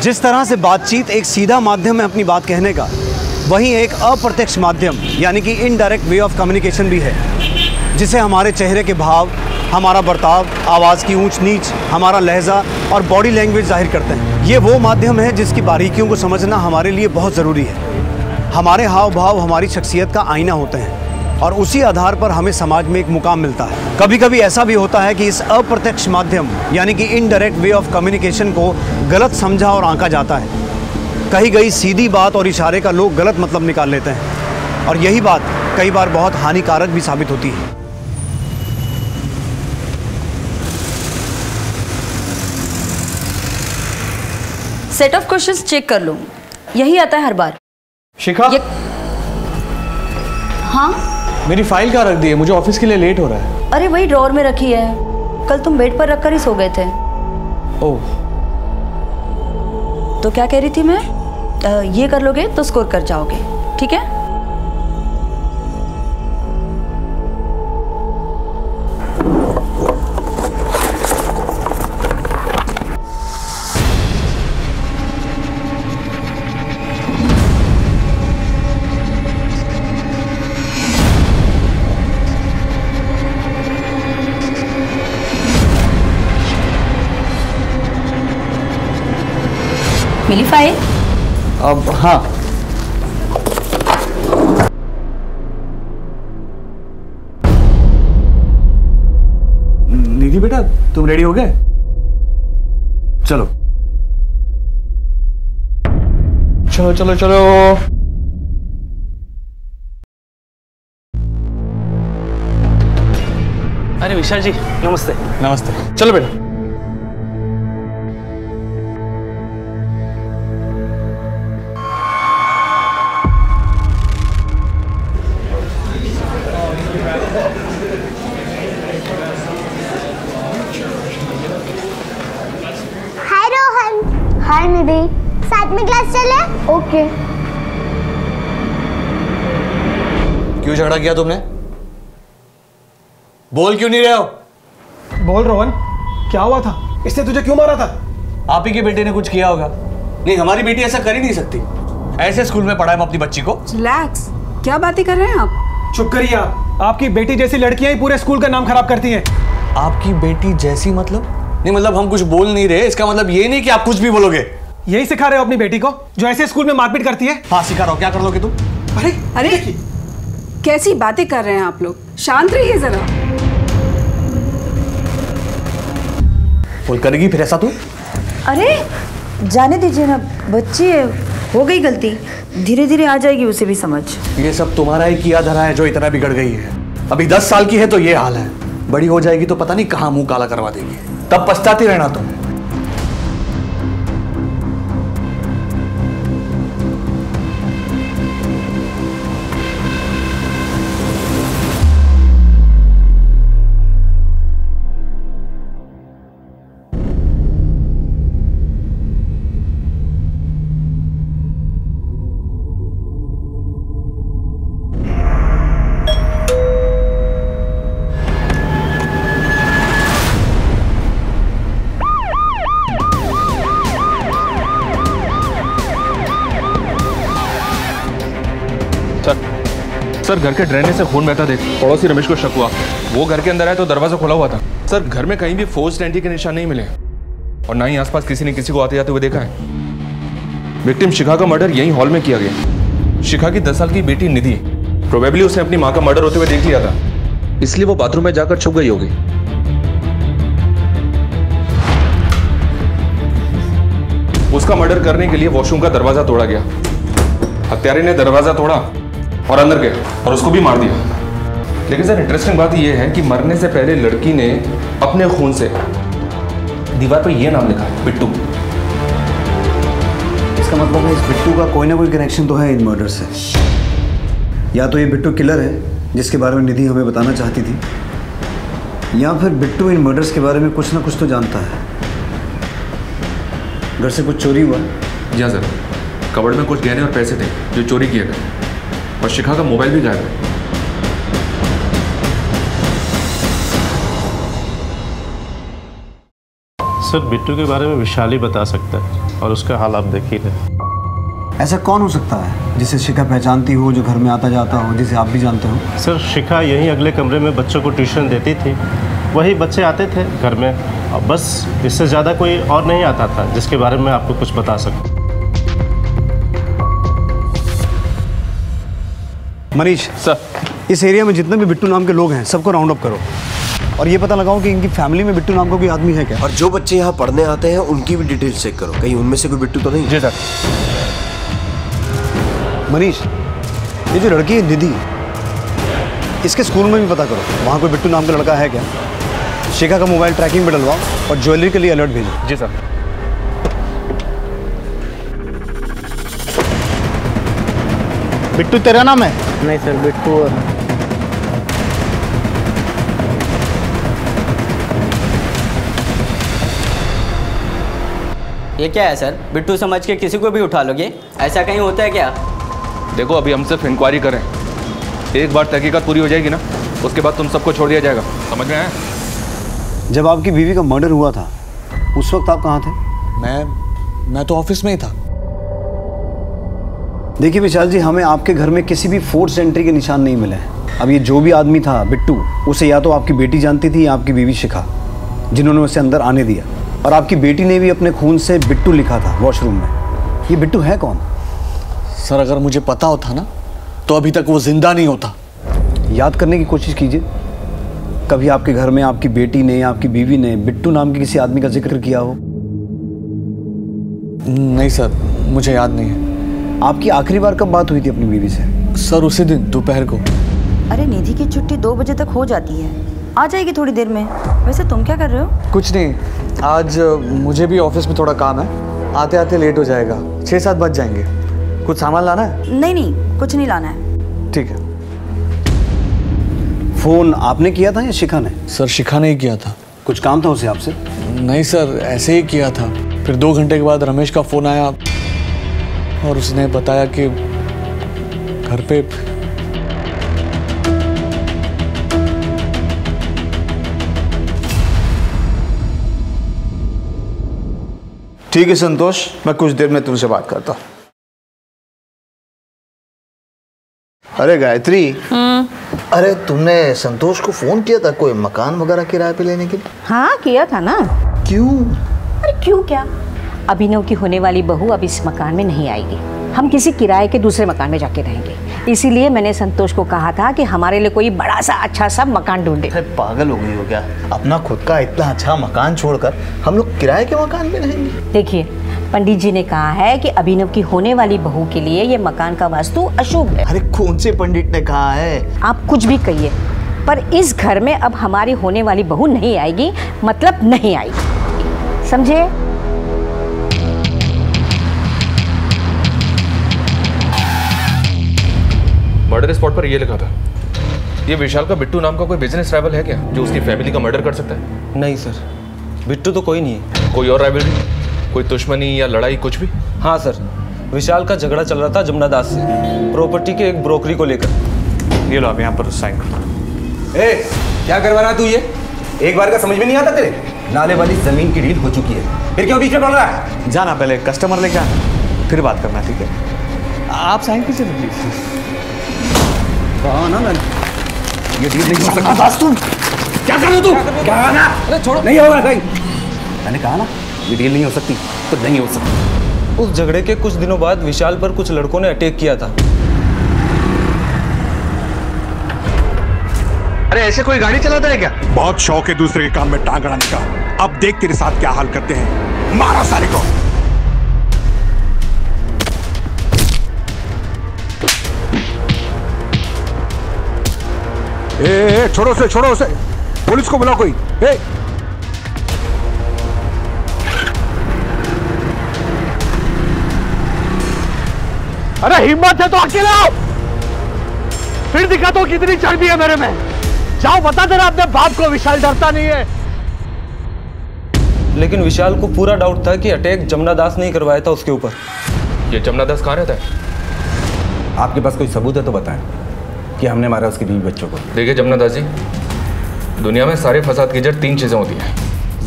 जिस तरह से बातचीत एक सीधा माध्यम है अपनी बात कहने का, वहीं एक अप्रत्यक्ष माध्यम यानी कि इनडायरेक्ट वे ऑफ कम्युनिकेशन भी है, जिसे हमारे चेहरे के भाव, हमारा बर्ताव, आवाज़ की ऊंच नीच, हमारा लहजा और बॉडी लैंग्वेज जाहिर करते हैं। ये वो माध्यम है जिसकी बारीकियों को समझना हमारे लिए बहुत ज़रूरी है। हमारे हाव भाव हमारी शख्सियत का आईना होते हैं और उसी आधार पर हमें समाज में एक मुकाम मिलता है। कभी कभी ऐसा भी होता है कि इस अप्रत्यक्ष माध्यम यानी कि इनडायरेक्ट वे ऑफ कम्युनिकेशन को गलत समझा और आंका जाता है। कही गई सीधी बात और इशारे का लोग गलत मतलब निकाल लेते हैं और यही बात कई बार बहुत हानिकारक भी साबित होती है। सेट ऑफ क्वेश्चंस चेक कर लो, यही आता है हर बार। शिखा, हाँ मेरी फाइल कहाँ रख दी है? मुझे ऑफिस के लिए लेट हो रहा है। अरे वही ड्रॉअर में रखी है, कल तुम बेड पर रखकर ही सो गए थे। ओह, तो क्या कह रही थी मैं, ये कर लोगे तो स्कोर कर जाओगे, ठीक है? मिली फाइल? अब हाँ, निधि बेटा तुम रेडी हो गए? चलो चलो चलो चलो। अरे विशाल जी नमस्ते। नमस्ते, चलो बेटा। हाय निधि, साथ में क्लास चले? ओके। क्यों झगड़ा किया तुमने? बोल क्यों नहीं रहे हो? बोल रोहन, क्या हुआ था? इसने तुझे क्यों मारा था? आप ही के बेटे ने कुछ किया होगा। नहीं, हमारी बेटी ऐसा कर ही नहीं सकती। ऐसे स्कूल में पढ़ाए हम अपनी बच्ची को। रिलैक्स, क्या बातें कर रहे हैं आप? चुप करिए आप। आपकी बेटी जैसी लड़कियां ही पूरे स्कूल का नाम खराब करती हैं। आपकी बेटी जैसी मतलब? नहीं मतलब हम कुछ बोल नहीं रहे, इसका मतलब ये नहीं कि आप कुछ भी बोलोगे। यही सिखा रहे हो अपनी बेटी को जो ऐसे स्कूल में मारपीट करती है? हाँ सिखा रहा हूँ, क्या कर लोगे तुम? अरे अरे कैसी बातें कर रहे हैं आप लोग, शांत रहिए जरा। बोल करेगी फिर ऐसा तू? अरे जाने दीजिए ना, बच्ची है, हो गई गलती, धीरे धीरे आ जाएगी उसे भी समझ। ये सब तुम्हारा ही किया धरा है जो इतना बिगड़ गई है। अभी 10 साल की है तो ये हाल है, बड़ी हो जाएगी तो पता नहीं कहाँ मुंह काला करवा देगी, तब पछताती रहना तुम। सर घर के ड्रेनेज से खून बहता देख पड़ोसी रमेश को शक हुआ। वो घर के अंदर आया तो दरवाजा खुला हुआ था। सर घर में कहीं भी फोर्स्ड एंट्री के निशान नहीं मिले और ना ही आसपास किसी ने किसी को आते जाते हुए देखा है। विक्टिम शिखा का मर्डर यहीं हॉल में किया गया। शिखा की 10 साल की बेटी निधि, प्रोबेबली उसने अपनी माँ का मर्डर होते हुए देख लिया था, इसलिए वो बाथरूम में जाकर छुप गई होगी। उसका मर्डर करने के लिए वॉशरूम का दरवाजा तोड़ा गया। हत्यारे ने दरवाजा तोड़ा और अंदर गया और उसको भी मार दिया। लेकिन सर इंटरेस्टिंग बात यह है कि मरने से पहले लड़की ने अपने खून से दीवार पर यह नाम लिखा है, बिट्टू। इसका मतलब है इस बिट्टू का कोई ना कोई कनेक्शन तो है इन मर्डर से। या तो ये बिट्टू किलर है जिसके बारे में निधि हमें बताना चाहती थी, या फिर बिट्टू इन मर्डर्स के बारे में कुछ ना कुछ तो जानता है। घर से कुछ चोरी हुआ? जी हाँ सर, कबर्ड में कुछ गहने और पैसे थे जो चोरी किए गए और शिखा का मोबाइल भी गायब है। सर बिट्टू के बारे में विशाल ही बता सकता है और उसका हाल आप देख ही रहे। ऐसा कौन हो सकता है जिसे शिखा पहचानती हो, जो घर में आता जाता हो, जिसे आप भी जानते हो? सर शिखा यहीं अगले कमरे में बच्चों को ट्यूशन देती थी, वही बच्चे आते थे घर में, अब बस इससे ज़्यादा कोई और नहीं आता था जिसके बारे में आपको कुछ बता सकूं। मनीष सर, इस एरिया में जितने भी बिट्टू नाम के लोग हैं सबको राउंड अप करो और ये पता लगाओ कि इनकी फैमिली में बिट्टू नाम का कोई आदमी है क्या। और जो बच्चे यहाँ पढ़ने आते हैं उनकी भी डिटेल्स चेक करो, कहीं उनमें से कोई बिट्टू तो नहीं। जी सर। मनीष, ये जो लड़की है निधि, इसके स्कूल में भी पता करो वहाँ कोई बिट्टू नाम का लड़का है क्या। शिखा का मोबाइल ट्रैकिंग पे डलवाओ और ज्वेलरी के लिए अलर्ट भेजो। जी सर। बिट्टू तेरा नाम है? नहीं सर, बिट्टू। ये क्या है सर? बिट्टू समझ के किसी को भी उठा लोगे? ऐसा कहीं होता है क्या? देखो अभी हम सिर्फ इंक्वायरी करें, एक बार तहकीकात पूरी हो जाएगी ना, उसके बाद तुम सबको छोड़ दिया जाएगा। समझ में आया? जब आपकी बीवी का मर्डर हुआ था उस वक्त आप कहाँ थे? मैं तो ऑफिस में ही था। देखिए विशाल जी, हमें आपके घर में किसी भी फोर्स एंट्री के निशान नहीं मिले हैं। अब ये जो भी आदमी था बिट्टू, उसे या तो आपकी बेटी जानती थी या आपकी बीवी शिखा, जिन्होंने उसे अंदर आने दिया। और आपकी बेटी ने भी अपने खून से बिट्टू लिखा था वॉशरूम में। ये बिट्टू है कौन? सर अगर मुझे पता होता ना तो अभी तक वो जिंदा नहीं होता। याद करने की कोशिश कीजिए, कभी आपके घर में आपकी बेटी ने या आपकी बीवी ने बिट्टू नाम के किसी आदमी का जिक्र किया हो? नहीं सर, मुझे याद नहीं है। आपकी आखिरी बार कब बात हुई थी अपनी बीवी से? सर उसी दिन दोपहर को। अरे निधि की छुट्टी 2 बजे तक हो जाती है, आ जाएगी थोड़ी देर में। वैसे तुम क्या कर रहे हो? कुछ नहीं, आज मुझे भी ऑफिस में थोड़ा काम है, आते आते लेट हो जाएगा, 6-7 बज जाएंगे। कुछ सामान लाना है? नहीं, कुछ नहीं लाना है। ठीक है। फोन आपने किया था या शिखा ने? सर शिखा ने ही किया था। कुछ काम था उसे आपसे? नहीं सर, ऐसे ही किया था। फिर 2 घंटे के बाद रमेश का फोन आया और उसने बताया कि घर पे ठीक है संतोष, मैं कुछ देर में तुमसे बात करता हूँ। अरे गायत्री, अरे तुमने संतोष को फोन किया था कोई मकान वगैरह किराए पे लेने के लिए? हाँ किया था ना। क्यों? अरे क्यों क्या, अभिनव की होने वाली बहू अब इस मकान में नहीं आएगी, हम किसी किराए के दूसरे मकान में जाके रहेंगे। इसीलिए मैंने संतोष को कहा था कि हमारे लिए कोई बड़ा सा अच्छा सा मकान ढूंढे। पागल हो गई हो क्या? अपना खुद का इतना अच्छा मकान छोड़कर हम लोग किराए के मकान में रहेंगे? देखिए, पंडित जी ने कहा है कि अभिनव की होने वाली बहू के लिए ये मकान का वास्तु अशुभ है। अरे कौन से पंडित ने कहा है? आप कुछ भी कहिए, पर इस घर में अब हमारी होने वाली बहू नहीं आएगी, मतलब नहीं आएगी, समझे? मर्डर स्पॉट पर ये लिखा था। ये विशाल का बिट्टू नाम का कोई बिजनेस राइवल है क्या जो उसकी फैमिली का मर्डर कर सकता है? नहीं सर, बिट्टू तो कोई नहीं है। कोई और राइवलरी, कोई दुश्मनी या लड़ाई, कुछ भी? हाँ सर, विशाल का झगड़ा चल रहा था जमुना दास से, प्रॉपर्टी के एक ब्रोकरी को लेकर। ये लो आप यहाँ पर साइन करो। ए, क्या करवा रहा है तू ये? एक बार का समझ में नहीं आता तेरे? नाले वाली जमीन की डील हो चुकी है, फिर क्यों बीच में बोल रहा है? जाना, पहले कस्टमर लेके आना, फिर बात करना, ठीक है? आप साइन कीजिए प्लीज। कहा ना ये डील नहीं हो सकती। बस तुम क्या कर रहे हो? तू क्या कहा ना? अरे छोड़ो, नहीं होगा कहीं। मैंने कहा ना ये डील नहीं हो सकती तो नहीं हो सकती। उस झगड़े के कुछ दिनों बाद विशाल पर कुछ लड़कों ने अटैक किया था। अरे ऐसे कोई गाड़ी चलाता है क्या? बहुत शौक है दूसरे के काम में टांग अड़ाने का। अब देख तेरे साथ क्या हाल करते हैं। मारा साले को। ए, छोड़ो उसे, पुलिस को बुलाओ कोई। ए, अरे हिम्मत है तो अकेले आओ, फिर दिखा तो कितनी चर्बी है मेरे में। जाओ बता देना अपने बाप को विशाल डरता नहीं है। लेकिन विशाल को पूरा डाउट था कि अटैक जमुना दास ने ही करवाया था उसके ऊपर। ये जमुना दास कहाँ रहता है? आपके पास कोई सबूत है तो बताएं कि हमने मारा उसके बीवी बच्चों को। देखिए जमुना दास जी, दुनिया में सारे फसाद की जड़ 3 चीज़ें होती हैं: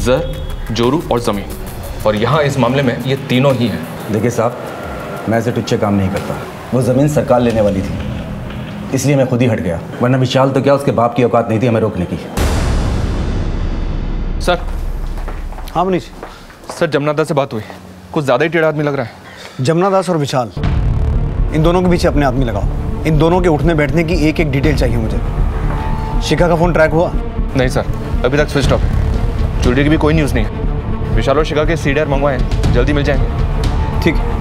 जर, जोरू और ज़मीन, और यहाँ इस मामले में ये तीनों ही हैं। देखिए साहब, मैं ऐसे टुच्चे काम नहीं करता। वो ज़मीन सरकार लेने वाली थी, इसलिए मैं खुद ही हट गया, वरना विशाल तो क्या उसके बाप की औकात नहीं थी हमें रोकने की। सर। हाँ मनीष। सर, जमुना दास से बात हुई, कुछ ज़्यादा ही टेढ़ा आदमी लग रहा है। जमुना दास और विशाल, इन दोनों के पीछे अपने आदमी लगाओ। इन दोनों के उठने बैठने की एक एक डिटेल चाहिए मुझे। शिखा का फ़ोन ट्रैक हुआ? नहीं सर, अभी तक स्विच ऑफ है। चोरी की भी कोई न्यूज़ नहीं है। विशाल और शिखा के सीडीआर मंगवाए हैं, जल्दी मिल जाएंगे। ठीक है।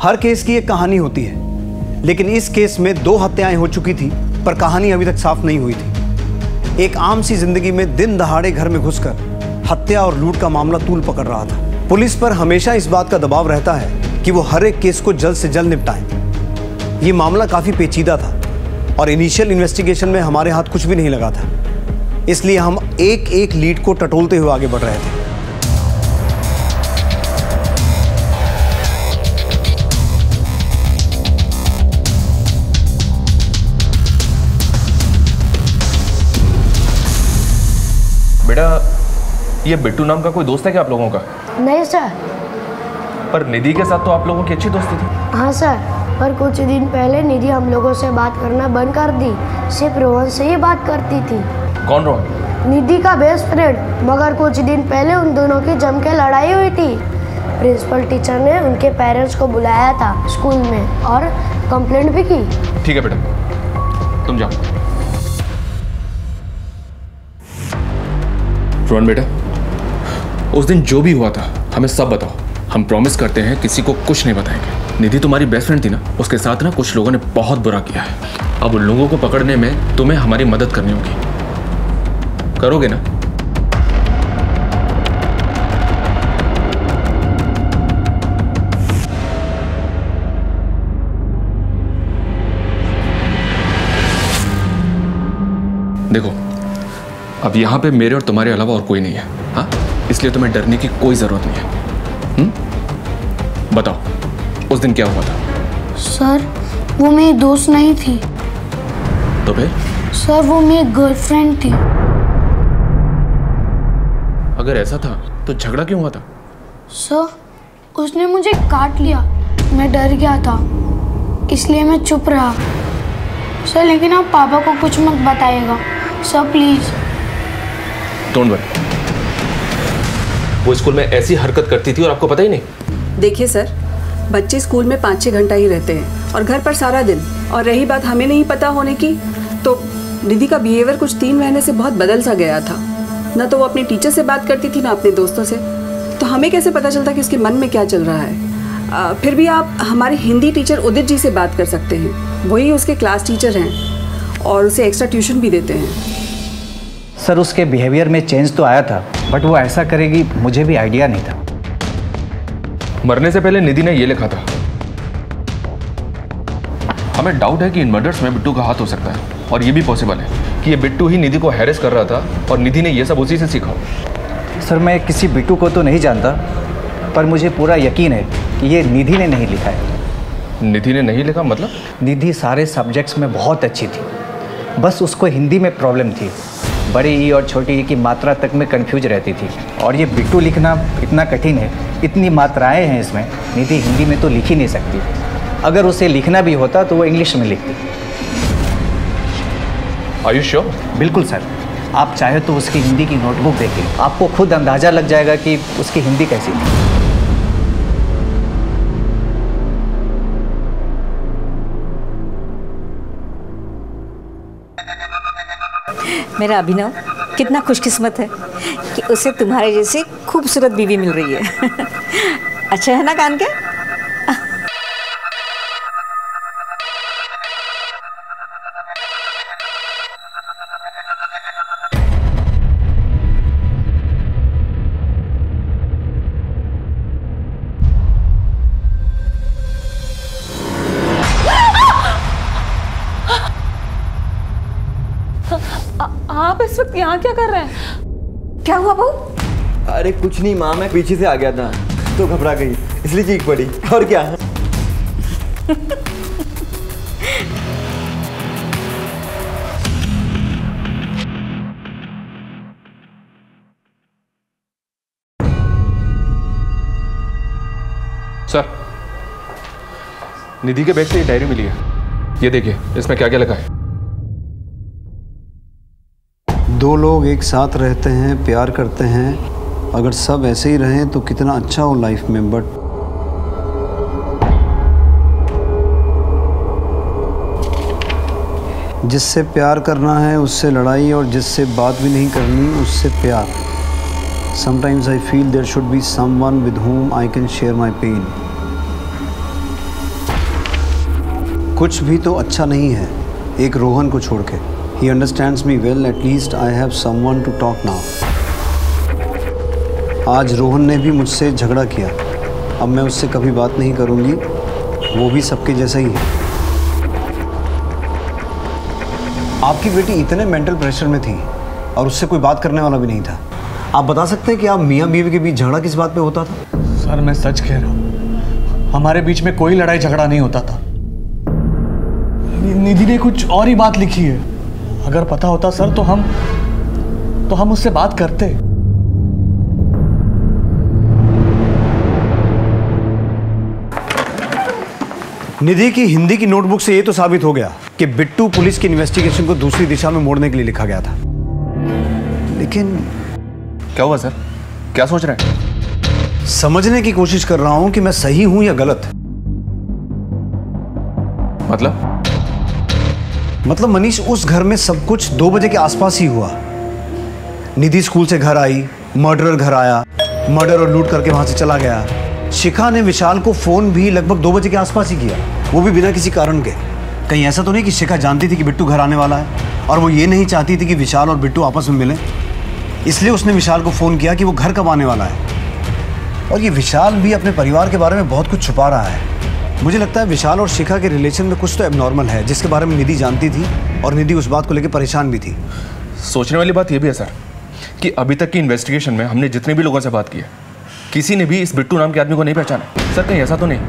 हर केस की एक कहानी होती है, लेकिन इस केस में 2 हत्याएं हो चुकी थी, पर कहानी अभी तक साफ नहीं हुई थी। एक आम सी जिंदगी में दिन दहाड़े घर में घुसकर हत्या और लूट का मामला तूल पकड़ रहा था। पुलिस पर हमेशा इस बात का दबाव रहता है कि वो हर एक केस को जल्द से जल्द निपटाएं। ये मामला काफी पेचीदा था और इनिशियल इन्वेस्टिगेशन में हमारे हाथ कुछ भी नहीं लगा था, इसलिए हम एक एक लीड को टटोलते हुए आगे बढ़ रहे थे। बेटा, ये बिट्टू नाम का कोई दोस्त है क्या आप लोगों का? नहीं सर। पर निधि के साथ तो आप लोगों की अच्छी दोस्ती थी। हाँ सर, पर कुछ दिन पहले निधि हम लोगों से बात करना बंद कर दी। सिर्फ रोहन से ही बात करती थी। कौन रोहन? निधि का बेस्ट फ्रेंड। मगर कुछ दिन पहले उन दोनों की जम के लड़ाई हुई थी। प्रिंसिपल टीचर ने उनके पेरेंट्स को बुलाया था स्कूल में और कंप्लेंट भी की। ठीक है बेटा, तुम जाओ। रोहन बेटा, उस दिन जो भी हुआ था हमें सब बताओ। हम प्रॉमिस करते हैं किसी को कुछ नहीं बताएंगे। निधि तुम्हारी बेस्ट फ्रेंड थी ना, उसके साथ ना कुछ लोगों ने बहुत बुरा किया है। अब उन लोगों को पकड़ने में तुम्हें हमारी मदद करनी होगी। करोगे ना? देखो, अब यहाँ पे मेरे और तुम्हारे अलावा और कोई नहीं है, हाँ? इसलिए तुम्हें डरने की कोई जरूरत नहीं है। बताओ, उस दिन क्या हुआ था? सर, वो मेरी दोस्त नहीं थी। तो फिर? सर, वो मेरी गर्लफ्रेंड थी। अगर ऐसा था तो झगड़ा क्यों हुआ था? सर, उसने मुझे काट लिया। मैं डर गया था, इसलिए मैं चुप रहा। सर, लेकिन आप पापा को कुछ मत बताइएगा सर, प्लीज। Don't worry. वो स्कूल में ऐसी हरकत करती थी और आपको पता ही नहीं? देखिए सर, बच्चे स्कूल में 5-6 घंटा ही रहते हैं और घर पर सारा दिन। और रही बात हमें नहीं पता होने की, तो निधि का बिहेवियर कुछ 3 महीने से बहुत बदल सा गया था। ना तो वो अपने टीचर से बात करती थी, ना अपने दोस्तों से। तो हमें कैसे पता चलता कि उसके मन में क्या चल रहा है? फिर भी आप हमारे हिंदी टीचर उदित जी से बात कर सकते हैं। वही उसके क्लास टीचर हैं और उसे एक्स्ट्रा ट्यूशन भी देते हैं। सर, उसके बिहेवियर में चेंज तो आया था, बट वो ऐसा करेगी मुझे भी आइडिया नहीं था। मरने से पहले निधि ने ये लिखा था। हमें डाउट है कि इन मर्डर्स में बिट्टू का हाथ हो सकता है, और ये भी पॉसिबल है कि ये बिट्टू ही निधि को हैरेस कर रहा था और निधि ने ये सब उसी से सीखा। सर, मैं किसी बिट्टू को तो नहीं जानता, पर मुझे पूरा यकीन है कि ये निधि ने नहीं लिखा है। निधि ने नहीं लिखा मतलब? निधि सारे सब्जेक्ट्स में बहुत अच्छी थी, बस उसको हिंदी में प्रॉब्लम थी। बड़ी ई और छोटी ई की मात्रा तक में कंफ्यूज रहती थी। और ये बिट्टू लिखना इतना कठिन है, इतनी मात्राएं हैं इसमें, निधि हिंदी में तो लिख ही नहीं सकती। अगर उसे लिखना भी होता तो वो इंग्लिश में लिखती। Are you sure? बिल्कुल सर, आप चाहे तो उसकी हिंदी की नोटबुक देखिए, आपको खुद अंदाज़ा लग जाएगा कि उसकी हिंदी कैसी थी। मेरा अभिनव कितना खुशकिस्मत है कि उसे तुम्हारे जैसे खूबसूरत बीवी मिल रही है। अच्छा है ना कान के? आप इस वक्त यहाँ क्या कर रहे हैं? क्या हुआ बहू? अरे कुछ नहीं माँ, मैं पीछे से आ गया था तो घबरा गई, इसलिए चीख पड़ी। और क्या? निधि के बैग से ये डायरी मिली है, ये देखिए इसमें क्या क्या लिखा है। 2 लोग एक साथ रहते हैं, प्यार करते हैं, अगर सब ऐसे ही रहें तो कितना अच्छा हो लाइफ में, बट जिससे प्यार करना है उससे लड़ाई, और जिससे बात भी नहीं करनी उससे प्यार। Sometimes I feel there should be someone with whom I can share my pain. कुछ भी तो अच्छा नहीं है एक रोहन को छोड़ के। He understands me well, at least I have someone to talk now. आज रोहन ने भी मुझसे झगड़ा किया, अब मैं उससे कभी बात नहीं करूँगी, वो भी सबके जैसा ही है। आपकी बेटी इतने मेंटल प्रेशर में थी और उससे कोई बात करने वाला भी नहीं था। आप बता सकते हैं कि आप मियाँ बीवी के बीच झगड़ा किस बात पे होता था? सर मैं सच कह रहा हूँ, हमारे बीच में कोई लड़ाई झगड़ा नहीं होता था। निधि ने कुछ और ही बात लिखी है। अगर पता होता सर तो हम उससे बात करते। निधि की हिंदी की नोटबुक से ये तो साबित हो गया कि बिट्टू पुलिस की इन्वेस्टिगेशन को दूसरी दिशा में मोड़ने के लिए लिखा गया था। लेकिन क्या हुआ सर, क्या सोच रहे हैं? समझने की कोशिश कर रहा हूं कि मैं सही हूं या गलत। मतलब मनीष, उस घर में सब कुछ 2 बजे के आसपास ही हुआ। निधि स्कूल से घर आई, मर्डरर घर आया, मर्डर और लूट करके वहां से चला गया। शिखा ने विशाल को फोन भी लगभग 2 बजे के आसपास ही किया, वो भी बिना किसी कारण के। कहीं ऐसा तो नहीं कि शिखा जानती थी कि बिट्टू घर आने वाला है और वो ये नहीं चाहती थी कि विशाल और बिट्टू आपस में मिलें, इसलिए उसने विशाल को फ़ोन किया कि वो घर कब आने वाला है। और ये विशाल भी अपने परिवार के बारे में बहुत कुछ छुपा रहा है। मुझे लगता है विशाल और शिखा के रिलेशन में कुछ तो एबनॉर्मल है, जिसके बारे में निधि जानती थी और निधि उस बात को लेकर परेशान भी थी। सोचने वाली बात यह भी है सर कि अभी तक की इन्वेस्टिगेशन में हमने जितने भी लोगों से बात की है, किसी ने भी इस बिट्टू नाम के आदमी को नहीं पहचाना। सर कहीं ऐसा तो नहीं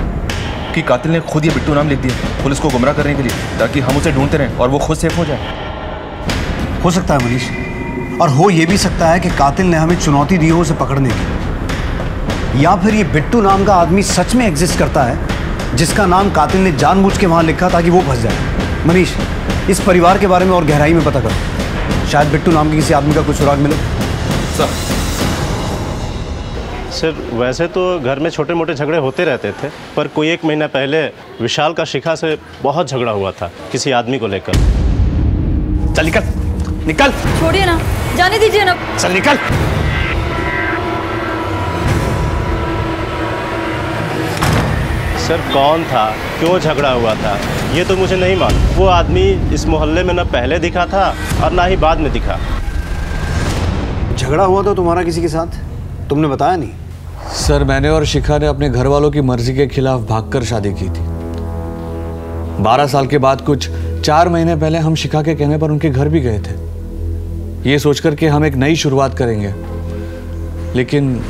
कि कातिल ने खुद ये बिट्टू नाम लिख दिया पुलिस को गुमराह करने के लिए, ताकि हम उसे ढूंढते रहें और वो खुद सेफ हो जाए? हो सकता है मनीष, और हो ये भी सकता है कि कातिल ने हमें चुनौती दी हो उसे पकड़ने की, या फिर ये बिट्टू नाम का आदमी सच में एग्जिस्ट करता है जिसका नाम कातिल ने जानबूझ के वहां लिखा ताकि वो फंस जाए। मनीष, इस परिवार के बारे में और गहराई में पता करो, शायद बिट्टू नाम के किसी आदमी का कुछ सुराग मिले। सर वैसे तो घर में छोटे मोटे झगड़े होते रहते थे, पर कोई 1 महीना पहले विशाल का शिखा से बहुत झगड़ा हुआ था किसी आदमी को लेकर। चल निकल निकल, छोड़िए ना, जाने दीजिए ना। चल निकल। सर कौन था, क्यों झगड़ा हुआ था, ये तो मुझे नहीं मालूम। वो आदमी इस मोहल्ले में न पहले दिखा था और ना ही बाद में दिखा। झगड़ा हुआ तो तुम्हारा किसी के साथ, तुमने बताया नहीं? सर मैंने और शिखा ने अपने घर वालों की मर्जी के खिलाफ भागकर शादी की थी। 12 साल के बाद कुछ 4 महीने पहले हम शिखा के कहने पर उनके घर भी गए थे, ये सोचकर कि हम एक नई शुरुआत करेंगे। लेकिन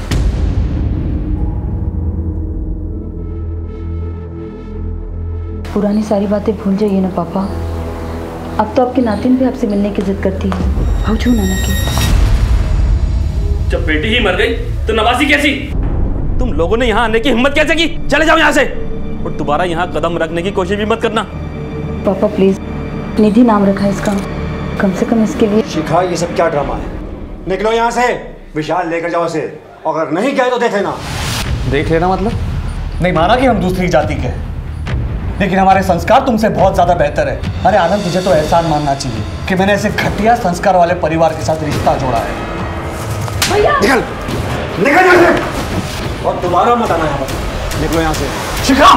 पुरानी सारी बातें भूल जाइए ना पापा। अब तो आपकी नातिन भी आपसे मिलने की जिद करती है। भाऊजू नाना की। जब बेटी ही मर गई तो नवासी कैसी? तुम लोगों ने यहाँ आने की हिम्मत कैसे की? चले जाओ यहाँ से और दोबारा यहाँ कदम रखने की कोशिश भी मत करना। पापा प्लीज, निधि नाम रखा है इसका, कम से कम इसके लिए। शिखा, ये सब क्या ड्रामा है? निकलो यहाँ से, विशाल लेकर जाओ इसे, अगर नहीं गए तो देख लेना। देख लेना मतलब? नहीं माना कि हम दूसरी जाति के हैं, लेकिन हमारे संस्कार तुमसे बहुत ज्यादा बेहतर है। अरे आनंद, तुझे तो एहसान मानना चाहिए कि मैंने ऐसे घटिया संस्कार वाले परिवार के साथ रिश्ता जोड़ा है। निकल निकल यहाँ से और दोबारा मत आना यहाँ पर। निकलो यहाँ से। शिखा,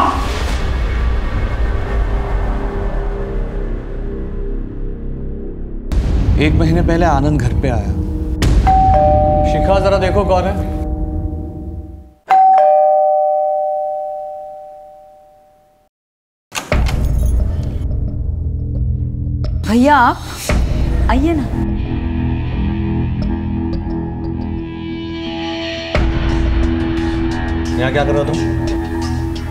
एक महीने पहले आनंद घर पे आया। शिखा जरा देखो कौन है। भैया आप आइए ना। यहाँ क्या कर रहे हो तुम?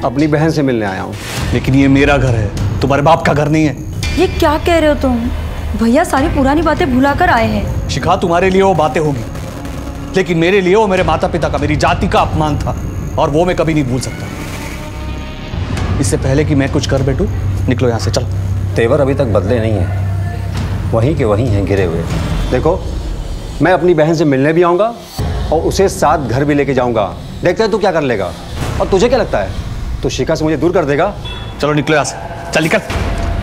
अपनी बहन से मिलने आया हूँ। लेकिन ये मेरा घर है, तुम्हारे बाप का घर नहीं है। ये क्या कह रहे हो तुम? भैया सारी पुरानी बातें भुलाकर आए हैं। शिखा, तुम्हारे लिए वो बातें होगी, लेकिन मेरे लिए वो मेरे माता पिता का, मेरी जाति का अपमान था, और वो मैं कभी नहीं भूल सकता। इससे पहले कि मैं कुछ कर बैठूं, निकलो यहाँ से, चलो। तेवर अभी तक बदले नहीं हैं, वहीं के वहीं हैं गिरे हुए। देखो, मैं अपनी बहन से मिलने भी आऊँगा और उसे साथ घर भी लेके जाऊँगा। देखते हैं तू क्या कर लेगा। और तुझे क्या लगता है, तो शिखा से मुझे दूर कर देगा? चलो निकलो यहाँ से, चल निकल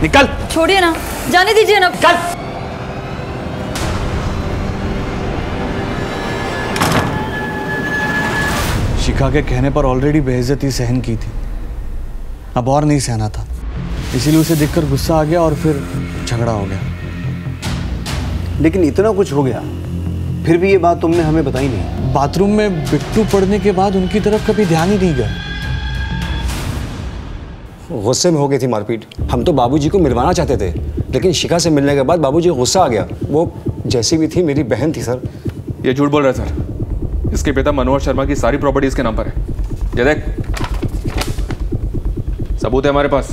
निकल। छोड़िए ना, जाने दीजिए ना। चल। शिखा के कहने पर ऑलरेडी बेइज्जती सहन की थी, अब और नहीं सहना था, इसीलिए उसे देखकर गुस्सा आ गया और फिर झगड़ा हो गया। लेकिन इतना कुछ हो गया, फिर भी ये बात तुमने हमें बताई नहीं। बाथरूम में बिट्टू पड़ने के बाद उनकी तरफ कभी ध्यान ही नहीं गया। गुस्से में हो गई थी मारपीट। हम तो बाबूजी को मिलवाना चाहते थे, लेकिन शिखा से मिलने के बाद बाबूजी को गुस्सा आ गया। वो जैसी भी थी मेरी बहन थी सर। ये झूठ बोल रहा है सर। इसके पिता मनोहर शर्मा की सारी प्रॉपर्टी इसके नाम पर है। ये देख, सबूत है हमारे पास।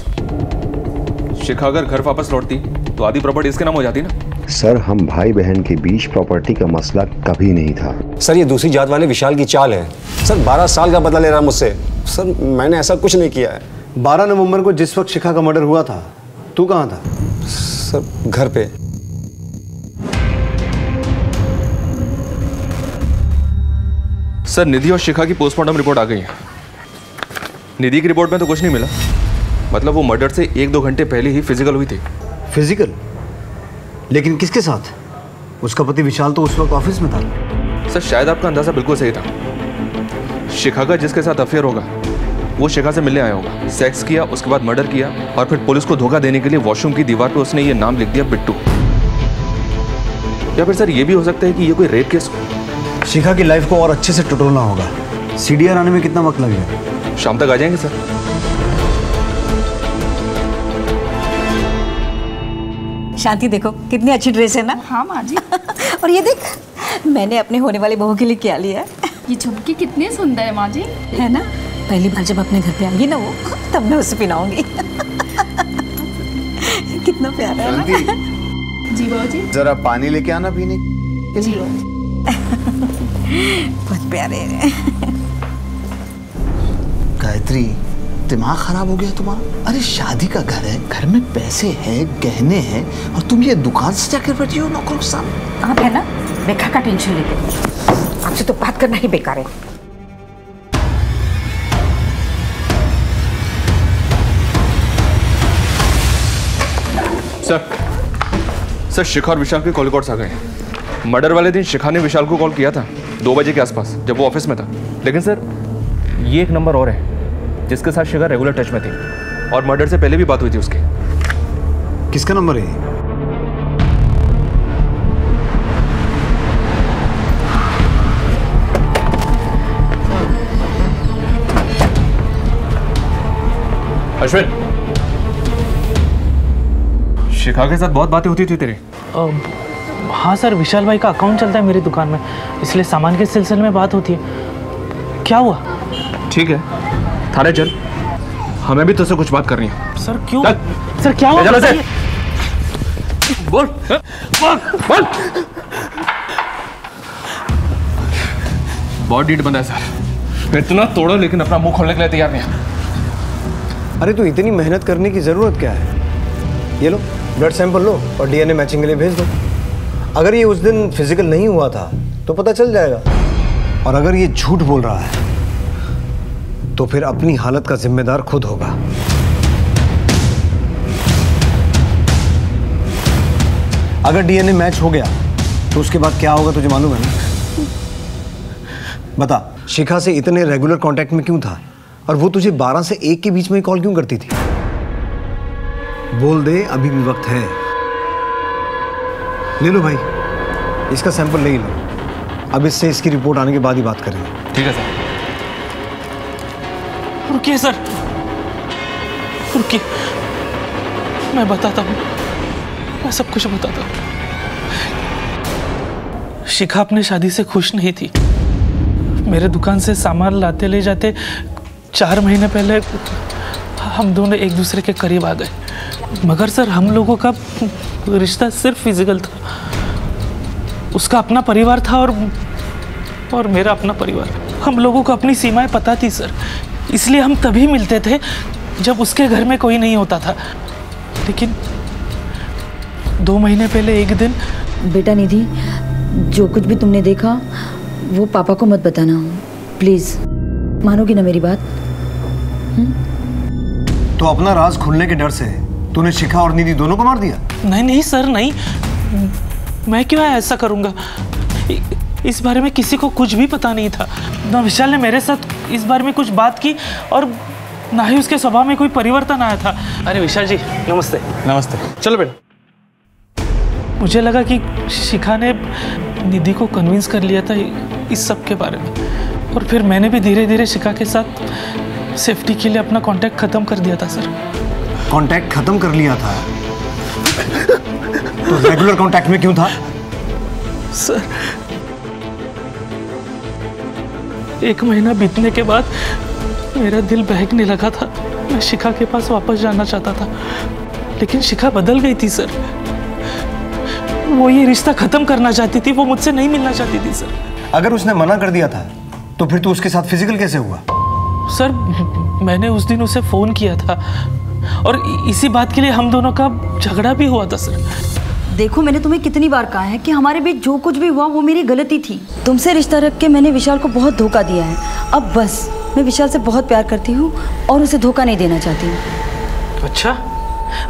शिखा अगर घर वापस लौटती तो आधी प्रॉपर्टी इसके नाम हो जाती ना। सर, हम भाई बहन के बीच प्रॉपर्टी का मसला कभी नहीं था। सर, ये दूसरी जात वाले विशाल की चाल है। सर 12 साल का बदला ले रहा है मुझसे। सर मैंने ऐसा कुछ नहीं किया है। 12 नवंबर को जिस वक्त शिखा का मर्डर हुआ था, तू कहाँ था? सर घर पे। सर निधि और शिखा की पोस्टमार्टम रिपोर्ट आ गई है। निधि की रिपोर्ट में तो कुछ नहीं मिला, मतलब वो मर्डर से 1-2 घंटे पहले ही फिजिकल हुई थी। फिजिकल? लेकिन किसके साथ? उसका पति विशाल तो उस वक्त ऑफिस में था। सर शायद आपका अंदाजा बिल्कुल सही था। शिखा का जिसके साथ अफेयर होगा वो शिखा से मिलने आया होगा, सेक्स किया, उसके बाद मर्डर किया और फिर पुलिस को धोखा देने के लिए वॉशरूम की दीवार पर उसने ये नाम लिख दिया, बिट्टू। या फिर सर ये भी हो सकता है कि ये कोई रेप केस हो। शिखा की लाइफ को और अच्छे से टटोलना होगा। सीडीआर आने में कितना वक्त लगेगा? शाम तक आ जाएंगे सर। शांति देखो कितनी अच्छी ड्रेस है ना। हाँ माँ जी। और ये देख, मैंने अपने होने वाली बहू के लिए क्या लिया है। ये झुमकी कितनी सुंदर है माँ जी। है ना, पहली बार जब अपने घर पे आएगी ना वो, तब मैं उसे पहनाऊंगी। कितना प्यारा है ना। जी बाबू जी। जरा पानी लेके आना पीने। जी बाबू जी। बहुत प्यारे हैं। गायत्री, दिमाग खराब हो गया तुम्हारा? अरे शादी का घर है, घर में पैसे हैं, गहने हैं, और तुम ये दुकान से जाकर बैठी हो नौकरों के सामने। आप है ना, रेखा का टेंशन लेते, आपसे तो बात करना ही बेकार है। सर शिखा और विशाल के कॉल रिकॉर्ड्स आ गए। मर्डर वाले दिन शिखा ने विशाल को कॉल किया था 2 बजे के आसपास, जब वो ऑफिस में था। लेकिन सर ये एक नंबर और है जिसके साथ शिखा रेगुलर टच में थी और मर्डर से पहले भी बात हुई थी उसकी। किसका नंबर है? अश्विन, शिखा के साथ बहुत बातें होती थी तेरी? हाँ सर, विशाल भाई का अकाउंट चलता है मेरी दुकान में, इसलिए सामान के सिलसिले में बात होती है। क्या हुआ? ठीक है, थाने चल, हमें भी तुझसे कुछ बात करनी है। सर क्यों? सर क्या हुआ? बोल बोल बोल। बहुत डीट बंदा है सर, इतना तोड़ो लेकिन अपना मुंह खोलने के लिए तैयार नहीं। अरे तो इतनी मेहनत करने की जरूरत क्या है? ये लो ब्लड सैंपल लो और डीएनए मैचिंग के लिए भेज दो। अगर ये उस दिन फिजिकल नहीं हुआ था तो पता चल जाएगा, और अगर ये झूठ बोल रहा है तो फिर अपनी हालत का जिम्मेदार खुद होगा। अगर डीएनए मैच हो गया तो उसके बाद क्या होगा तुझे मालूम है ना? बता, शिखा से इतने रेगुलर कांटेक्ट में क्यों था, और वो तुझे 12 से 1 के बीच में कॉल क्यों करती थी? बोल दे, अभी भी वक्त है। ले लो भाई, इसका सैंपल ले ही लो। अब इससे इसकी रिपोर्ट आने के बाद ही बात करेंगे। ठीक है सर। रुकिए सर, रुकिए, मैं बताता हूँ, मैं सब कुछ बताता हूँ। शिखा अपने शादी से खुश नहीं थी। मेरे दुकान से सामान लाते ले जाते 4 महीने पहले हम दोनों एक दूसरे के करीब आ गए, मगर सर हम लोगों का रिश्ता सिर्फ फिजिकल था। उसका अपना परिवार था और मेरा अपना परिवार। हम लोगों को अपनी सीमाएं पता थी सर, इसलिए हम तभी मिलते थे जब उसके घर में कोई नहीं होता था। लेकिन 2 महीने पहले एक दिन। बेटा निधि, जो कुछ भी तुमने देखा वो पापा को मत बताना, प्लीज। मानोगी ना मेरी बात? तो अपना राज खुलने के डर से तूने शिखा और निधि दोनों को मार दिया? नहीं नहीं सर, नहीं। मैं क्यों ऐसा करूंगा? इस बारे में किसी को कुछ भी पता नहीं था। ना विशाल ने मेरे साथ इस बारे में कुछ बात की और ना ही उसके स्वभाव में कोई परिवर्तन आया था। अरे विशाल जी नमस्ते। नमस्ते। चलो बेटा। मुझे लगा कि शिखा ने निधि को कन्विंस कर लिया था इस सब के बारे में, और फिर मैंने भी धीरे धीरे शिखा के साथ सेफ्टी के लिए अपना कांटेक्ट खत्म कर दिया था सर। कांटेक्ट खत्म कर लिया था? तो रेगुलर कांटेक्ट में क्यों था? सर 1 महीना बीतने के बाद मेरा दिल बहकने लगा था। मैं शिखा के पास वापस जाना चाहता था, लेकिन शिखा बदल गई थी सर। वो ये रिश्ता खत्म करना चाहती थी, वो मुझसे नहीं मिलना चाहती थी सर। अगर उसने मना कर दिया था तो फिर तू उसके साथ फिजिकल कैसे हुआ? सर मैंने उस दिन उसे फोन किया था और इसी बात के लिए हम दोनों का झगड़ा भी हुआ था सर। देखो, मैंने तुम्हें कितनी बार कहा है कि हमारे बीच जो कुछ भी हुआ वो मेरी गलती थी। तुमसे रिश्ता रख के मैंने विशाल को बहुत धोखा दिया है। अब बस, मैं विशाल से बहुत प्यार करती हूँ और उसे धोखा नहीं देना चाहती हूँ। अच्छा,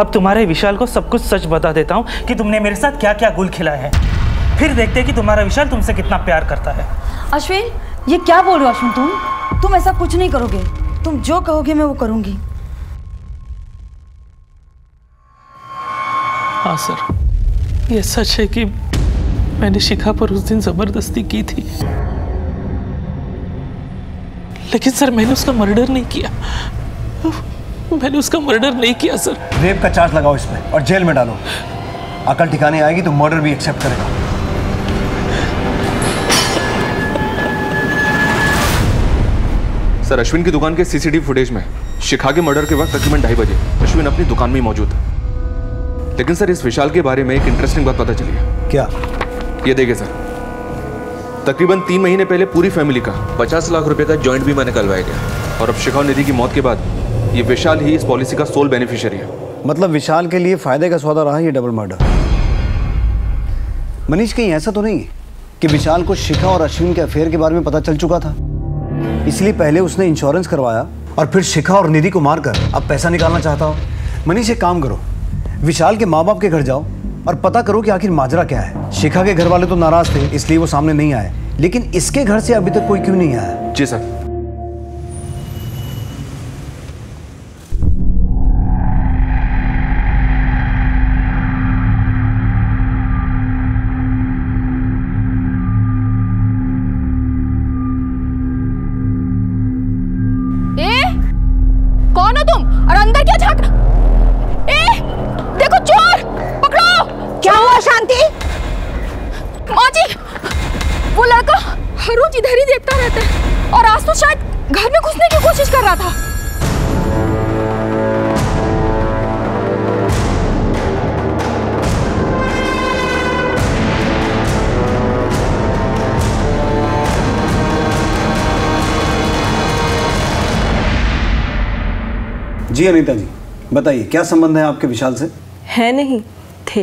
अब तुम्हारे विशाल को सब कुछ सच बता देता हूँ कि तुमने मेरे साथ क्या क्या गुल खिलाया है। फिर देखते हैं कि तुम्हारा विशाल तुमसे कितना प्यार करता है। अश्विन, ये क्या बोल रहे हो अश्विन? तुम ऐसा कुछ नहीं करोगे। तुम जो कहोगे मैं वो करूँगी। हाँ सर, ये सच है कि मैंने शिखा पर उस दिन जबरदस्ती की थी, लेकिन सर मैंने उसका मर्डर नहीं किया। मैंने उसका मर्डर नहीं किया सर। रेप का चार्ज लगाओ इसमें और जेल में डालो। अकल ठिकाने आएगी तो मर्डर भी एक्सेप्ट करेगा। सर अश्विन की दुकान के सीसीटीवी फुटेज में शिखा के मर्डर के वक्त तकरीबन 2:30 बजे अश्विन अपनी दुकान में मौजूद था। लेकिन सर इस विशाल के बारे में एक इंटरेस्टिंग बात पता चली है। क्या? ये देखिए सर, तकरीबन 3 महीने पहले पूरी फैमिली का 50 लाख रुपए का जॉइंट बीमा निकलवाया गया, और अब शिखा और निधि की मौत के बाद ये विशाल ही इस पॉलिसी का सोल बेनिफिशियरी है। मतलब विशाल के लिए फायदे का सौदा रहा ये डबल मर्डर। मनीष, कहीं ऐसा तो नहीं कि विशाल को शिखा और अश्विन के अफेयर के बारे में पता चल चुका था, इसलिए पहले उसने इंश्योरेंस करवाया और फिर शिखा और निधि को मारकर अब पैसा निकालना चाहता हो? मनीष, एक काम करो, विशाल के माँ बाप के घर जाओ और पता करो कि आखिर माजरा क्या है। शिखा के घर वाले तो नाराज थे इसलिए वो सामने नहीं आए, लेकिन इसके घर से अभी तक कोई क्यों नहीं आया? जी सर। कौन हो तुम और अंदर क्या झांक? देखो चोर, पकड़ो। क्या हुआ शांति? माँ जी, वो लड़का हर रोज इधर ही देखता रहता है और आज तो शायद घर में घुसने की कोशिश कर रहा था। जी अनीता जी, बताइए क्या संबंध है आपके विशाल से? है नहीं, थे।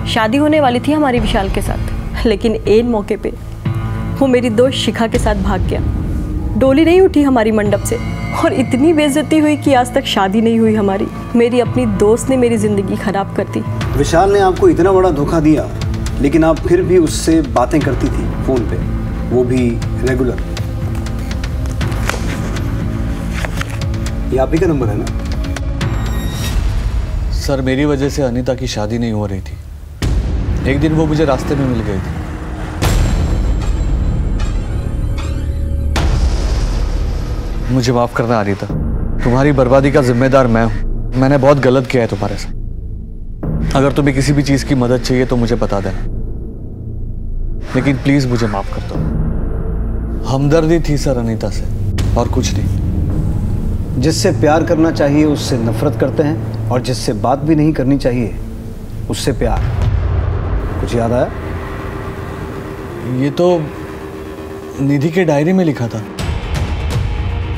शादी होने वाली थी हमारी विशाल के साथ, लेकिन ऐन मौके पे वो मेरी दोस्त शिखा के साथ भाग गया। डोली नहीं उठी हमारी मंडप से और इतनी बेइज्जती हुई कि आज तक शादी नहीं हुई हमारी। मेरी अपनी दोस्त ने मेरी ज़िंदगी ख़राब कर दी। विशाल ने आपको इतना बड़ा धोखा दिया, लेकिन आप फिर भी उससे बातें करती थी फ़ोन पे, वो भी रेगुलर। ये आप ही का नंबर है ना? सर मेरी वजह से अनीता की शादी नहीं हो रही थी। एक दिन वो मुझे रास्ते में मिल गई थी। मुझे माफ करना अनीता, तुम्हारी बर्बादी का जिम्मेदार मैं हूं। मैंने बहुत गलत किया है तुम्हारे साथ। अगर तुम्हें किसी भी चीज की मदद चाहिए तो मुझे बता देना, लेकिन प्लीज मुझे माफ कर दो। हमदर्दी थी सर अनीता से, और कुछ नहीं। जिससे प्यार करना चाहिए उससे नफरत करते हैं, और जिससे बात भी नहीं करनी चाहिए उससे प्यार। कुछ याद आया? ये तो निधि के डायरी में लिखा था।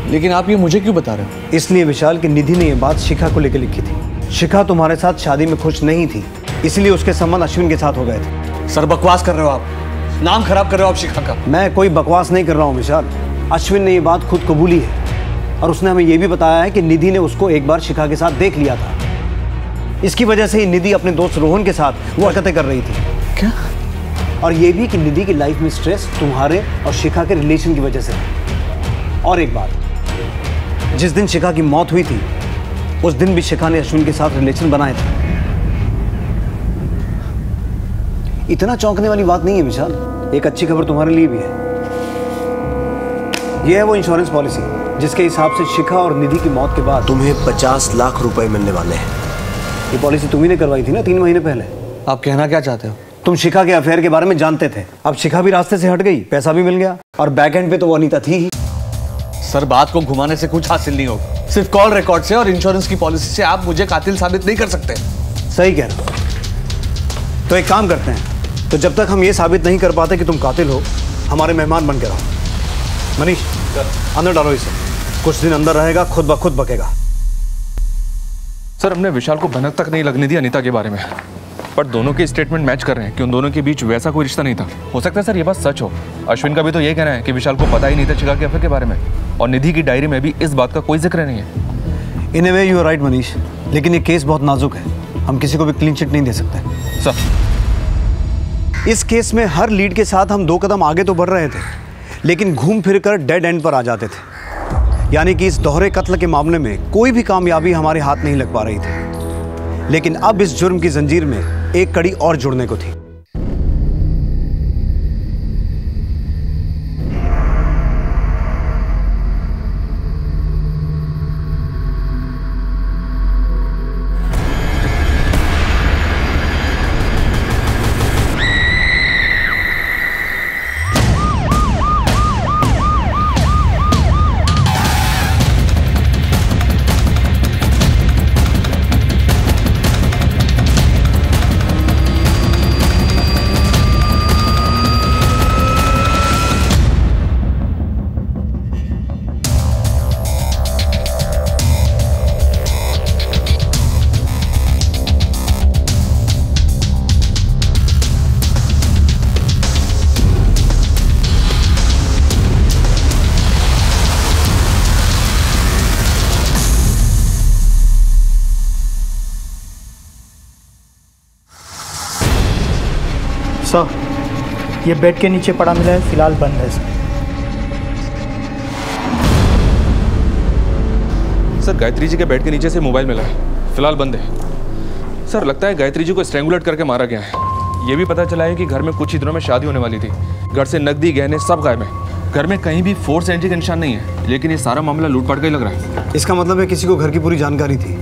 लेकिन आप ये मुझे क्यों बता रहे हो? इसलिए विशाल की निधि ने ये बात शिखा को लेकर लिखी थी। शिखा तुम्हारे साथ शादी में खुश नहीं थी, इसलिए उसके संबंध अश्विन के साथ हो गए थे। सर बकवास कर रहे हो आप, नाम खराब कर रहे हो आप शिखा का। मैं कोई बकवास नहीं कर रहा हूँ विशाल, अश्विन ने ये बात खुद कबूली है और उसने हमें ये भी बताया है कि निधि ने उसको एक बार शिखा के साथ देख लिया था। इसकी वजह से ही निधि अपने दोस्त रोहन के साथ वो हरकतें कर रही थी। क्या? और ये भी कि निधि की लाइफ में स्ट्रेस तुम्हारे और शिखा के रिलेशन की वजह से है। और एक बात, जिस दिन शिखा की मौत हुई थी उस दिन भी शिखा ने अश्विन के साथ रिलेशन बनाए थे। इतना चौंकने वाली बात नहीं है विशाल, एक अच्छी खबर तुम्हारे लिए भी है। यह है वो इंश्योरेंस पॉलिसी जिसके हिसाब से शिखा और निधि की मौत के बाद तुम्हें 50 लाख रुपए मिलने वाले हैं। ये पॉलिसी तुम्ही ने करवाई थी ना 3 महीने पहले। आप कहना क्या चाहते हो? तुम शिखा के अफेयर के बारे में जानते थे, अब शिखा भी रास्ते से हट गई, पैसा भी मिल गया और बैक एंड पे तो वो अनीता थी ही। सर बात को घुमाने से कुछ हासिल नहीं होगा। सिर्फ कॉल रिकॉर्ड से और इंश्योरेंस की पॉलिसी से आप मुझे कातिल साबित नहीं कर सकते। सही कह रहे हो। तो एक काम करते हैं, तो जब तक हम ये साबित नहीं कर पाते कि तुम कातिल हो, हमारे मेहमान बन के रहो। मनीष अंदर डालो इसे, कुछ दिन अंदर रहेगा, खुद ब खुद बकेगा। सर हमने विशाल को भनक तक नहीं लगने दी अनीता के बारे में, पर दोनों के स्टेटमेंट मैच कर रहे हैं कि उन दोनों के बीच वैसा कोई रिश्ता नहीं था। हो सकता है सर ये बात सच हो। अश्विन का भी तो यही कहना है कि विशाल को पता ही नहीं था शिखा के अफेयर के बारे में, और निधि की डायरी में भी इस बात का कोई जिक्र नहीं है। In a way you are right Manish, लेकिन ये केस बहुत नाजुक है, हम किसी को भी क्लीन चिट नहीं दे सकते। सर इस केस में हर लीड के साथ हम 2 कदम आगे तो बढ़ रहे थे, लेकिन घूम फिर कर डेड एंड पर आ जाते थे। यानी कि इस दोहरे कत्ल के मामले में कोई भी कामयाबी हमारे हाथ नहीं लग पा रही थी, लेकिन अब इस जुर्म की जंजीर में एक कड़ी और जुड़ने को थी। सर ये बेड के नीचे पड़ा मिला है, फिलहाल बंद है सर। गायत्री जी के बेड के नीचे से मोबाइल मिला है, फिलहाल बंद है। सर लगता है गायत्री जी को स्ट्रैंगुलेट करके मारा गया है। ये भी पता चला है कि घर में कुछ ही दिनों में शादी होने वाली थी। घर से नकदी गहने सब गायब है। घर में कहीं भी फोर्स एंट्री का निशान नहीं है, लेकिन ये सारा मामला लूटपाट का ही लग रहा है। इसका मतलब है किसी को घर की पूरी जानकारी थी,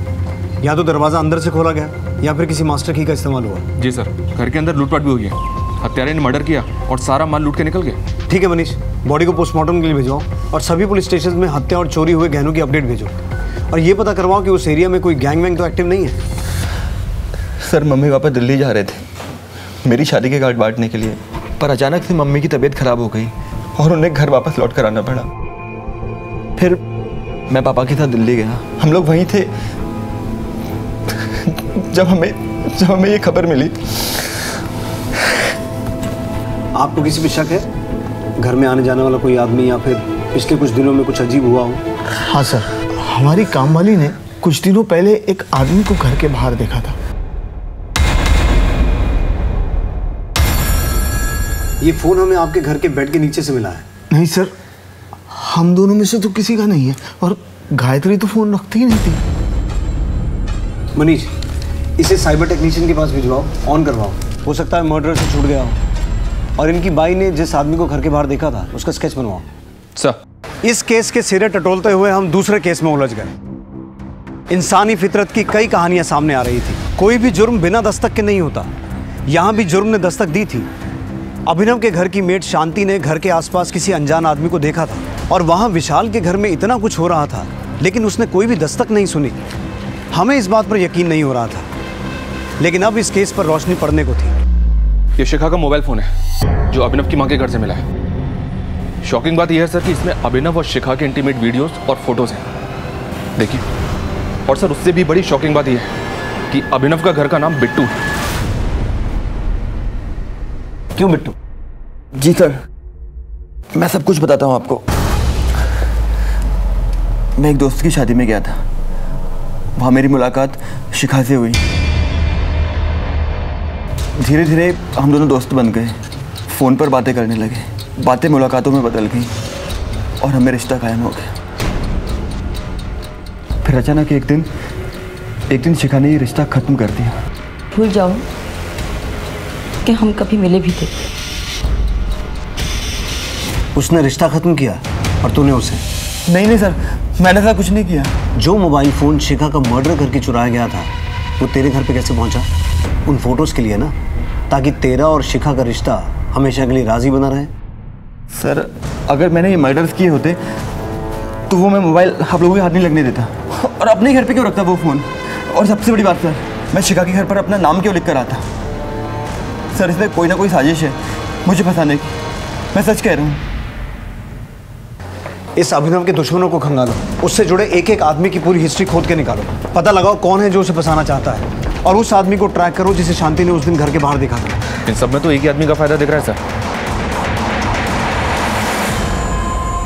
या तो दरवाजा अंदर से खोला गया या फिर किसी मास्टर की का इस्तेमाल हुआ। जी सर, घर के अंदर लूटपाट भी हुई है। हत्यारे ने मर्डर किया और सारा माल लूट के निकल गया। ठीक है मनीष, बॉडी को पोस्टमार्टम के लिए भेजवाओ और सभी पुलिस स्टेशन में हत्या और चोरी हुए गहनों की अपडेट भेजो, और ये पता करवाओ कि उस एरिया में कोई गैंग वैंग तो एक्टिव नहीं है। सर मम्मी पापा दिल्ली जा रहे थे मेरी शादी के कार्ड बांटने के लिए, पर अचानक से मम्मी की तबीयत खराब हो गई और उन्हें घर वापस लौट कर आना पड़ा। फिर मैं पापा के साथ दिल्ली गया। हम लोग वहीं थे जब हमें ये खबर मिली। आपको किसी पे शक है? घर में आने जाने वाला कोई आदमी या फिर पिछले कुछ दिनों में कुछ अजीब हुआ हो? हाँ सर, हमारी कामवाली ने कुछ दिनों पहले एक आदमी को घर के बाहर देखा था। ये फोन हमें आपके घर के बेड के नीचे से मिला है। नहीं सर, हम दोनों में से तो किसी का नहीं है, और गायत्री तो फोन रखती ही नहीं थी। मनीष, इसे साइबर टेक्नीशियन के पास भिजवाओ, ऑन करवाओ। हो सकता है मर्डर से छूट गया हो। और इनकी बाई ने जिस आदमी को घर के बाहर देखा था उसका स्केच बनवाओ। सर इस केस के सिरे टटोलते हुए हम दूसरे केस में उलझ गए। इंसानी फितरत की कई कहानियां सामने आ रही थी। कोई भी जुर्म बिना दस्तक के नहीं होता। यहां भी जुर्म ने दस्तक दी थी। अभिनव के घर की मेड शांति ने घर के आसपास किसी अनजान आदमी को देखा था, और वहां विशाल के घर में इतना कुछ हो रहा था, लेकिन उसने कोई भी दस्तक नहीं सुनी। हमें इस बात पर यकीन नहीं हो रहा था, लेकिन अब इस केस पर रोशनी पड़ने को थी। ये शिखा का मोबाइल फोन है जो अभिनव की मां के घर से मिला है। शॉकिंग बात यह है सर कि इसमें अभिनव और शिखा के इंटीमेट वीडियोस और फोटोज हैं, देखिए। और सर उससे भी बड़ी शॉकिंग बात यह है कि अभिनव का घर का नाम बिट्टू है। क्यों बिट्टू? जी सर, मैं सब कुछ बताता हूँ आपको। मैं एक दोस्त की शादी में गया था, वहाँ मेरी मुलाकात शिखा से हुई। धीरे धीरे हम दोनों दोस्त बन गए, फ़ोन पर बातें करने लगे, बातें मुलाकातों में बदल गई और हमें रिश्ता कायम हो गया। फिर अचानक एक दिन शिखा ने ये रिश्ता ख़त्म कर दिया। भूल जाओ कि हम कभी मिले भी थे। उसने रिश्ता खत्म किया और तूने उसे? नहीं सर, मैंने ऐसा कुछ नहीं किया। जो मोबाइल फ़ोन शिखा का मर्डर करके चुराया गया था वो तेरे घर पे कैसे पहुंचा? उन फोटोज़ के लिए ना, ताकि तेरा और शिखा का रिश्ता हमेशा के लिए राजी बना रहे। सर अगर मैंने ये मर्डर्स किए होते तो वो मैं मोबाइल आप लोगों के हाथ नहीं लगने देता, और अपने घर पे क्यों रखता वो फ़ोन? और सबसे बड़ी बात सर, मैं शिखा के घर पर अपना नाम क्यों लिख कर आता? सर इसमें कोई ना कोई साजिश है मुझे फंसाने की, मैं सच कह रहा हूँ। इस अभिनव के दुश्मनों को खंगालो, उससे जुड़े एक एक आदमी की पूरी हिस्ट्री खोद के निकालो, पता लगाओ कौन है जो उसे फंसाना चाहता है, और उस आदमी को ट्रैक करो जिसे शांति ने उस दिन घर के बाहर देखा था। इन सब में तो एक ही आदमी का फायदा दिख रहा है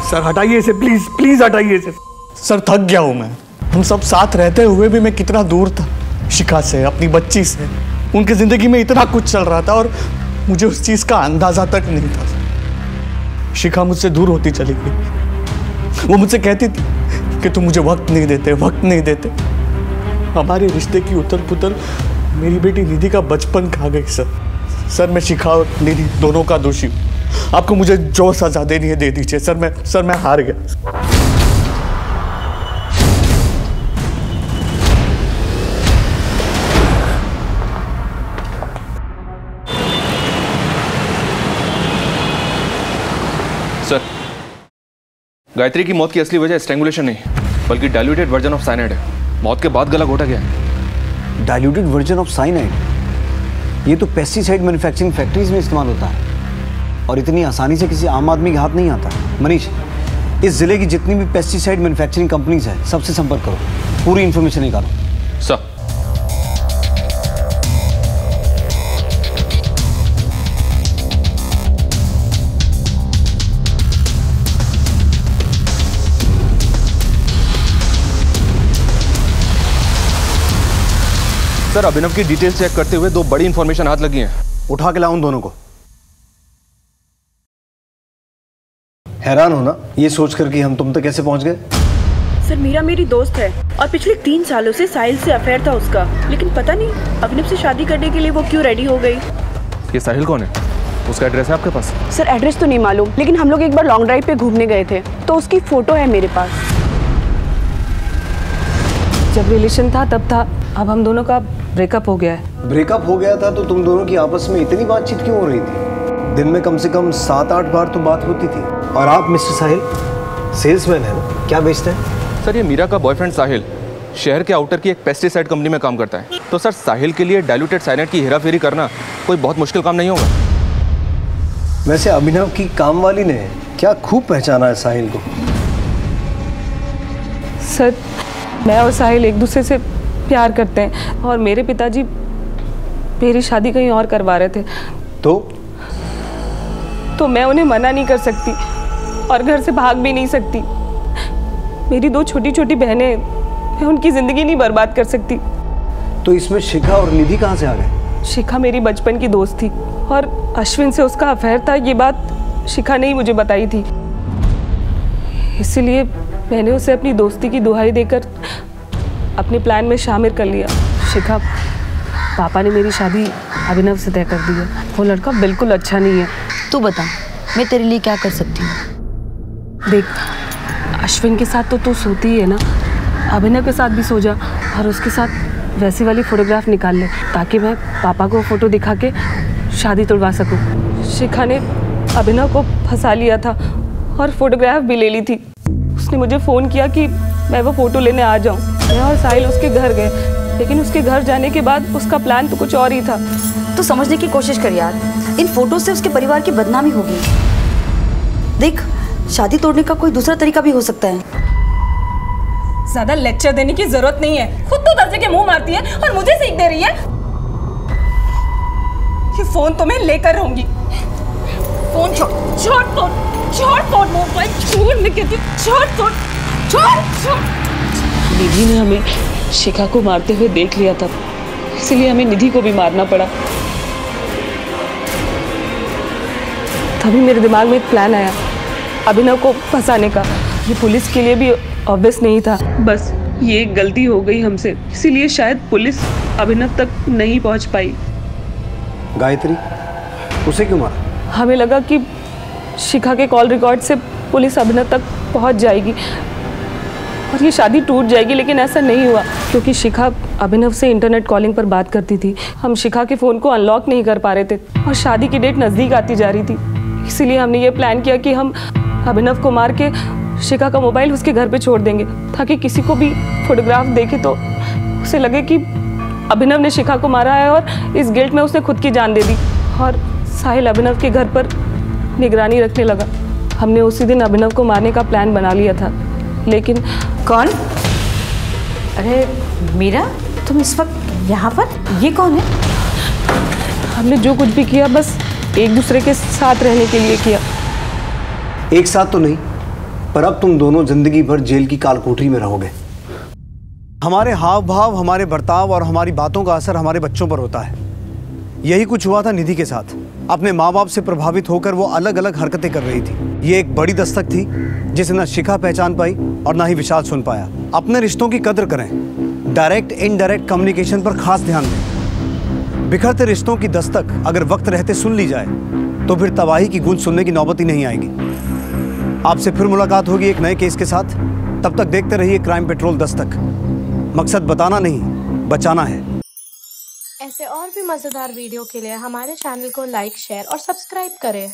सर हटाइए इसे, प्लीज प्लीज हटाइए इसे। सर थक गया हूं मैं। हम सब साथ रहते हुए भी मैं कितना दूर था शिखा से, अपनी बच्ची से। उनकी जिंदगी में इतना कुछ चल रहा था और मुझे उस चीज का अंदाजा तक नहीं था। शिखा मुझसे दूर होती चली गई। वो मुझसे कहती थी कि तुम मुझे वक्त नहीं देते। हमारे रिश्ते की उथल पुथल मेरी बेटी निधि का बचपन खा गई सर मैं शिखा और निधि दोनों का दोषी हूँ। आपको मुझे जो सजा देनी है दे दीजिए सर मैं हार गया। सर गायत्री की मौत की असली वजह स्ट्रैंगुलेशन नहीं बल्कि डाइल्यूटेड वर्जन ऑफ साइनाइड है। मौत के बाद गला घोटा गया है। Diluted version of cyanide? ये तो पेस्टिसाइड मैन्युफैक्चरिंग फैक्ट्रीज में इस्तेमाल होता है और इतनी आसानी से किसी आम आदमी के हाथ नहीं आता। मनीष, इस जिले की जितनी भी पेस्टिसाइड मैन्युफैक्चरिंग कंपनीज हैं सबसे संपर्क करो, पूरी इंफॉर्मेशन निकालो। सर सर अभिनव की डिटेल्स चेक करते हुए दो बड़ी इंफॉर्मेशन हाथ लगी हैं। उठा के लाओ उन दोनों को। हैरान हो ना ये सोचकर कि हम तुम तक कैसे पहुंच गए? सर मीरा मेरी दोस्त है और पिछले 3 सालों से साहिल से अफेयर था उसका, लेकिन पता नहीं अभिनव से शादी करने के लिए वो क्यों रेडी हो गई। ये साहिल कौन है? उसका एड्रेस है आपके पास? सर एड्रेस तो नहीं मालूम, लेकिन हम लोग एक बार लॉन्ग ड्राइव पे घूमने गए थे तो उसकी फोटो है मेरे पास। जब रिलेशन था तब था, अब हम दोनों का ब्रेकअप हो गया है। ब्रेकअप हो गया था तो तुम दोनों की आपस में इतनी बातचीत क्यों हो रही थी? दिन में कम से कम 7-8 बार तो बात होती थी। और आप मिस्टर साहिल सेल्समैन है ना, क्या बेचते हैं? सर ये मीरा का बॉयफ्रेंड साहिल शहर के आउटर की एक पेस्टिसाइड कंपनी में काम करता है। तो सर साहिल के लिए डाइल्यूटेड साइनाइड की हेराफेरी करना कोई बहुत मुश्किल काम नहीं होगा। वैसे अभिनव की काम वाली ने क्या खूब पहचाना है साहिल को। सर मैं और साहिल एक दूसरे से प्यार करते हैं और मेरे पिताजी मेरी शादी कहीं और करवा रहे थे। तो मैं उन्हें मना नहीं कर सकती और घर से भाग भी नहीं सकती। मेरी 2 छोटी छोटी बहनें, मैं उनकी जिंदगी नहीं बर्बाद कर सकती। तो इसमें शिखा और निधि कहाँ से आ गए? शिखा मेरी बचपन की दोस्त थी और अश्विन से उसका अफेयर था। ये बात शिखा ने ही मुझे बताई थी, इसलिए मैंने उसे अपनी दोस्ती की दुहाई देकर अपने प्लान में शामिल कर लिया। शिखा, पापा ने मेरी शादी अभिनव से तय कर दी है। वो लड़का बिल्कुल अच्छा नहीं है। तू बता मैं तेरे लिए क्या कर सकती हूँ? देख अश्विन के साथ तो तू सोती ही है ना, अभिनव के साथ भी सो जा और उसके साथ वैसी वाली फोटोग्राफ निकाल ले ताकि मैं पापा को फोटो दिखा के शादी तुड़वा सकूँ। शिखा ने अभिनव को फंसा लिया था और फोटोग्राफ भी ले ली थी। उसने मुझे फ़ोन किया कि मैं वो फ़ोटो लेने आ जाऊँ। मैं और साहिल उसके घर गए, लेकिन उसके घर जाने के बाद उसका प्लान तो कुछ और ही था। तो समझने की कोशिश कर यार, इन फोटो से उसके परिवार की बदनामी होगी। देख शादी तोड़ने का कोई दूसरा तरीका भी हो सकता है। ज्यादा लेक्चर देने की जरूरत नहीं है, खुद तो दर्जे के मुंह मारती है और मुझे सीख दे रही है। ये फोन तो मैं लेकर रहूंगी। फोन छोड़ मोबाइल छोड़, मैं कहती हूँ छोड़। निधि ने हमें शिखा को मारते हुए देख लिया था, इसलिए हमें निधि को भी मारना पड़ा। तभी मेरे दिमाग में एक प्लान आया अभिनव को फंसाने का। ये पुलिस के लिए भी ऑब्वियस नहीं था। बस ये एक गलती हो गई हमसे, इसीलिए शायद पुलिस अभिनव तक नहीं पहुंच पाई। गायत्री, उसे क्यों मारा? हमें लगा कि शिखा के कॉल रिकॉर्ड से पुलिस अभिनव तक पहुंच जाएगी और ये शादी टूट जाएगी, लेकिन ऐसा नहीं हुआ क्योंकि शिखा अभिनव से इंटरनेट कॉलिंग पर बात करती थी। हम शिखा के फ़ोन को अनलॉक नहीं कर पा रहे थे और शादी की डेट नज़दीक आती जा रही थी। इसीलिए हमने ये प्लान किया कि हम अभिनव को मार के शिखा का मोबाइल उसके घर पे छोड़ देंगे, ताकि किसी को भी फोटोग्राफ देखे तो उसे लगे कि अभिनव ने शिखा को मारा है और इस गिल्ट में उसने खुद की जान दे दी। और साहिल अभिनव के घर पर निगरानी रखने लगा। हमने उसी दिन अभिनव को मारने का प्लान बना लिया था, लेकिन कौन? अरे मीरा, तुम इस वक्त यहाँ पर? ये कौन है? हमने जो कुछ भी किया बस एक दूसरे के साथ रहने के लिए किया। एक साथ तो नहीं, पर अब तुम दोनों जिंदगी भर जेल की कालकोठरी में रहोगे। हमारे हाव भाव, हमारे बर्ताव और हमारी बातों का असर हमारे बच्चों पर होता है। यही कुछ हुआ था निधि के साथ। अपने माँ बाप से प्रभावित होकर वो अलग अलग हरकतें कर रही थी। ये एक बड़ी दस्तक थी जिसे न शिखा पहचान पाई और ना ही विशाल सुन पाया। अपने रिश्तों की कदर करें, डायरेक्ट इनडायरेक्ट कम्युनिकेशन पर खास ध्यान दें। बिखरते रिश्तों की दस्तक अगर वक्त रहते सुन ली जाए तो फिर तबाही की गूंज सुनने की नौबत ही नहीं आएगी। आपसे फिर मुलाकात होगी एक नए केस के साथ। तब तक देखते रहिए क्राइम पेट्रोल दस्तक। मकसद बताना नहीं, बचाना है। ऐसे और भी मज़ेदार वीडियो के लिए हमारे चैनल को लाइक, शेयर और सब्सक्राइब करें।